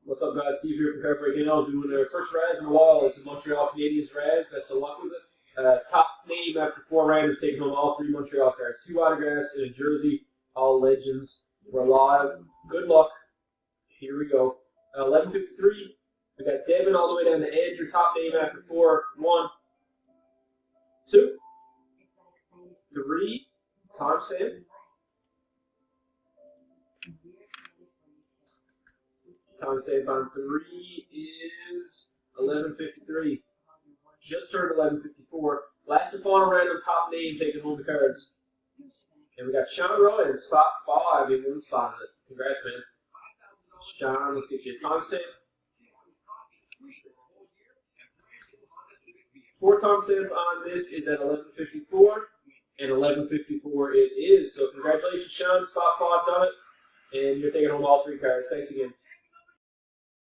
What's up, guys? Steve here from Card Breaking Out, doing our first Raz in a while. It's a Montreal Canadiens Raz. Best of luck with it. Top name after 4 randoms, taking home all 3 Montreal cards. 2 autographs and a jersey. All legends. We're live. Good luck. Here we go. 11:53. We got Devin all the way down to Andrew. Top name after 4. 1, 2, 3. Timestamp. Timestamp on 3 is 11:53. Just turned 11:54. Last and final random top name taking home the cards. And we got Sean Roy in spot 5 in one spot in it. Congrats, man. Sean, let's get you a timestamp. 4th timestamp on this is at 11:54. And 11:54 it is. So congratulations, Sean. Spot 5 done it. And you're taking home all 3 cards. Thanks again.